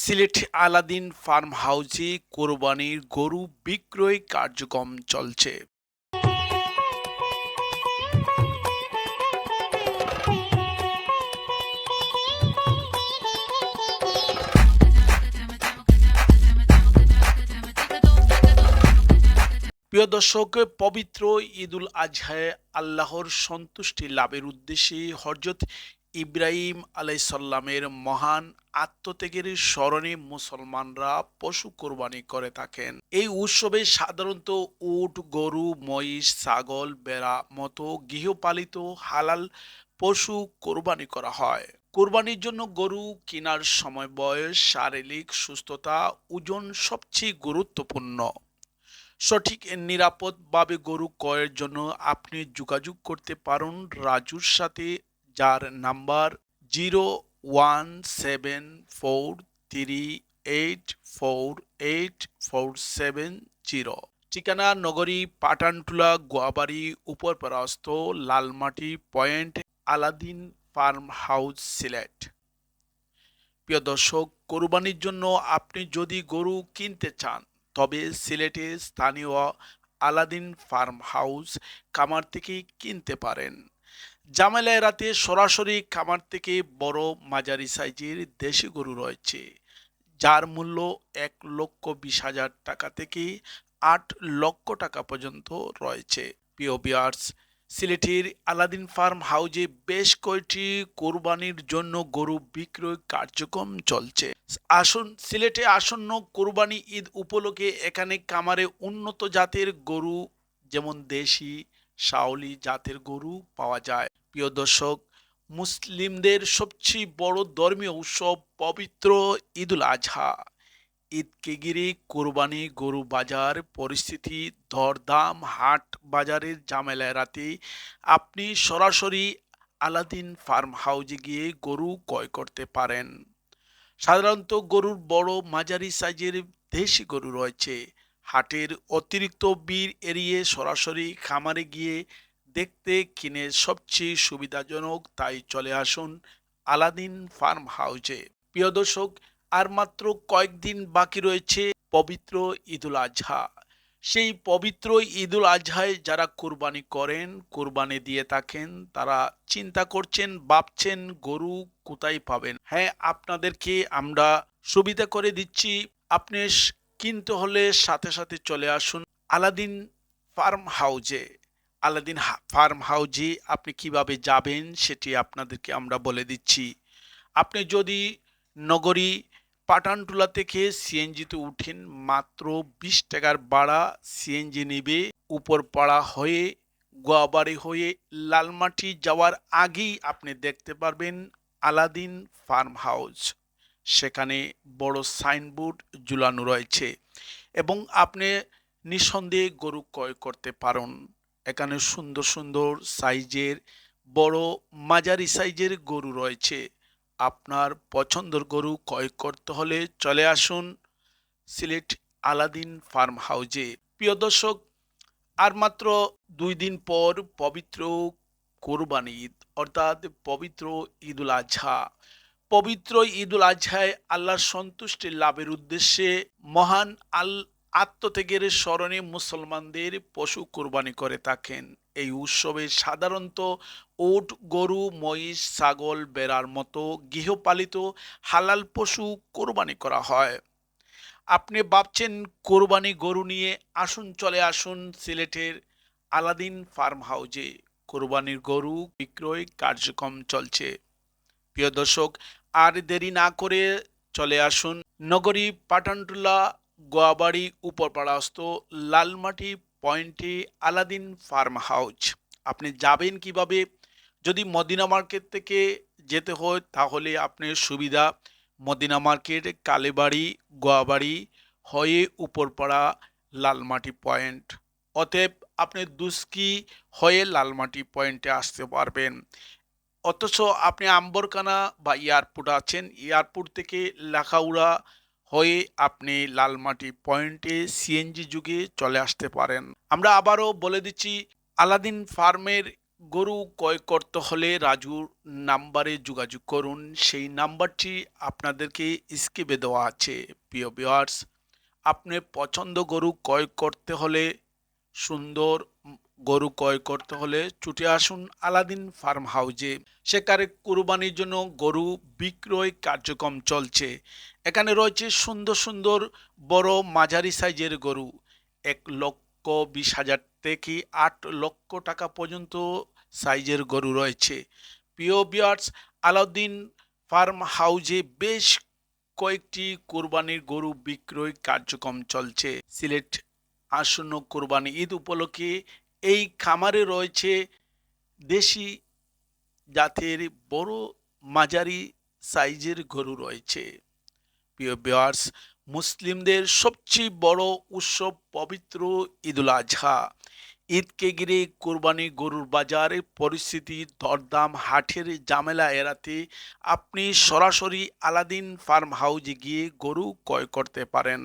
Sylhet Aladdin farm হাউসে কোরবানির গরু বিক্রয় কার্যক্রম চলছে। প্রিয় দর্শক, পবিত্র ঈদুল আজহায় আল্লাহর সন্তুষ্টি লাভের উদ্দেশ্যে হযরত ইব্রাহিম আলাইসাল্লামের মহান আত্মত্যাগের স্মরণে মুসলমানরা পশু কোরবানি করে থাকেন। এই উৎসবে সাধারণত উট, গরু, মহিষ, ছাগল, ভেড়া মতো গৃহপালিত হালাল পশু কোরবানি করা হয়। কোরবানির জন্য গরু কেনার সময় বয়স, শারীরিক সুস্থতা, ওজন সবচেয়ে গুরুত্বপূর্ণ। সঠিক নিরাপদভাবে গরু ক্রয়ের জন্য আপনি যোগাযোগ করতে পারেন রাজুর সাথে, যার নাম্বার 01743848470। ঠিকানা নগরী Pathantula, Goabari, Uparparasta, Lalmati point, Aladdin farm house, Sylhet. প্রিয় দর্শক, কোরবানির জন্য আপনি যদি গরু কিনতে চান তবে সিলেটে স্থানীয় আলাদিন ফার্ম হাউস খামার থেকে কিনতে পারেন। জামেলা এড়াতে সরাসরি খামার থেকে বড় মাঝারি সাইজের দেশি গরু রয়েছে, যার মূল্য 1,20,000 থেকে 8 লক্ষ টাকা পর্যন্ত রয়েছে। প্রিয় ভিউয়ার্স, সিলেটের আলাদিন ফার্ম হাউজে বেশ কয়েকটি কোরবানির জন্য গরু বিক্রয় কার্যক্রম চলছে। সিলেটে আসন্ন কোরবানি ঈদ উপলক্ষে এখানে খামারে উন্নত জাতের গরু যেমন দেশি, শাওলি জাতের গরু পাওয়া যায়। প্রিয় দর্শক, মুসলিমদের সবচেয়ে বড় ধর্মীয় উৎসব পবিত্র ঈদুল আজহা। ঈদকে ঘিরে কোরবানি গরু বাজার পরিস্থিতি, দরদাম, হাট বাজারের ঝামেলা এড়াতে আপনি সরাসরি আলাদিন ফার্ম হাউজে গিয়ে গরু ক্রয় করতে পারেন। সাধারণত গরুর বড় মাঝারি সাইজের দেশি গরু রয়েছে। হাটের অতিরিক্ত ভিড় এড়িয়ে সরাসরি খামারে গিয়ে দেখতে কিনে সবচেয়ে সুবিধাজনক, তাই চলে আসুন আলাদিন ফার্ম হাউজে। প্রিয় দর্শক, আর মাত্র কয়েকদিন বাকি রয়েছে পবিত্র ঈদুল আজহা। সেই পবিত্র ঈদুল আজহায় যারা কোরবানি করেন, কোরবানি দিয়ে থাকেন, তারা চিন্তা করছেন, ভাবছেন গরু কোথায় পাবেন। হ্যাঁ, আপনাদেরকে আমরা সুবিধা করে দিচ্ছি। আপনি কিনতে হলে সাথে সাথে চলে আসুন আলাদিন ফার্ম হাউজে। আলাদিন ফার্ম হাউজে আপনি কিভাবে যাবেন সেটি আপনাদেরকে আমরা বলে দিচ্ছি। আপনি যদি নগরী পাঠানটুলা থেকে সিএনজিতে উঠেন, মাত্র 20 টাকার ভাড়া সিএনজি নেবে। উপরপাড়া হয়ে, গোয়াবাড়ি হয়ে লালমাটি যাওয়ার আগেই আপনি দেখতে পারবেন আলাদিন ফার্ম হাউস। সেখানে বড় সাইনবোর্ড ঝুলানো রয়েছে এবং আপনি নিঃসন্দেহে গরু ক্রয় করতে পারেন। এখানে সুন্দর সুন্দর সাইজের বড় মাঝারি সাইজের গরু রয়েছে। আপনার পছন্দের গরু ক্রয় করতে হলে চলে আসুন সিলেট আলাদিন ফার্ম হাউজে। প্রিয় দর্শক, আর মাত্র 2 দিন পর পবিত্র কোরবানি ঈদ, অর্থাৎ পবিত্র ঈদুল আজহা। পবিত্র ঈদুল আজহায় আল্লাহর সন্তুষ্টি লাভের উদ্দেশ্যে মহান আত্মত্যাগের স্মরণে মুসলমানদের পশু কোরবানি করে থাকেন। এই উৎসবে সাধারণত উট, গরু, মহিষ, ছাগল, ভেড়ার মতো গৃহপালিত হালাল পশু কোরবানি করা হয়। আপনি ভাবছেন কোরবানি গরু নিয়ে, চলে আসুন সিলেটের আলাদিন ফার্ম হাউজে। কোরবানির গরু বিক্রয় কার্যক্রম চলছে। প্রিয় দর্শক, আর দেরি না করে চলে আসুন নগরী পাঠানটুলা, গোয়াবাড়ি, উপরপাড়াস্থ লালমাটি পয়েন্টে আলাদিন ফার্ম হাউস। আপনি যাবেন কিভাবে? যদি মদিনা মার্কেট থেকে যেতে হয় তাহলে আপনার সুবিধা মদিনা মার্কেট, কালীবাড়ি, গোয়াবাড়ি হয়ে উপরপাড়া লালমাটি পয়েন্ট। অতএব আপনি দুস্কি হয়ে লালমাটি পয়েন্টে আসতে পারবেন। অথচ আপনি আম্বরকানা বা এয়ারপোর্ট আছেন, এয়ারপোর্ট থেকে লাখাউড়া হয়ে আপনি লালমাটি পয়েন্টে সিএনজি যুগে চলে আসতে পারেন। আমরা আবারও বলে দিচ্ছি, আলাদিন ফার্মের গরু ক্রয় করতে হলে রাজুর নাম্বারে যোগাযোগ করুন। সেই নাম্বারটি আপনাদেরকে স্ক্রিনে দেওয়া আছে। প্রিয় ভিউয়ার্স, আপনি পছন্দ গরু ক্রয় করতে হলে সুন্দর গরু ক্রয় করতে হলে ছুটে আসুন আলাদিন ফার্ম হাউজে। সেখানে কুরবানির জন্য গরু বিক্রয় কার্যক্রম চলছে। এখানে রয়েছে সুন্দর সুন্দর বড় মাঝারি সাইজের গরু। 1,20,000 থেকে 8 লক্ষ টাকা পর্যন্ত সাইজের গরু রয়েছে। প্রিয় ভিউয়ার্স, আলাউদ্দিন ফার্ম হাউজে বেশ কয়েকটি কোরবানির গরু বিক্রয় কার্যক্রম চলছে। সিলেট আসন্ন কোরবানি ঈদ উপলক্ষে এই খামারে রয়েছে দেশি জাতের বড় মাঝারি সাইজের গরু রয়েছে। প্রিয় ভিউয়ার্স, মুসলিমদের সবচেয়ে বড় উৎসব পবিত্র ঈদুল আজহা। ঈদকে ঘিরে কোরবানি গরুর বাজারে পরিস্থিতি, দরদাম, হাটের ঝামেলা এড়াতে আপনি সরাসরি আলাদিন ফার্ম হাউজে গিয়ে গরু ক্রয় করতে পারেন।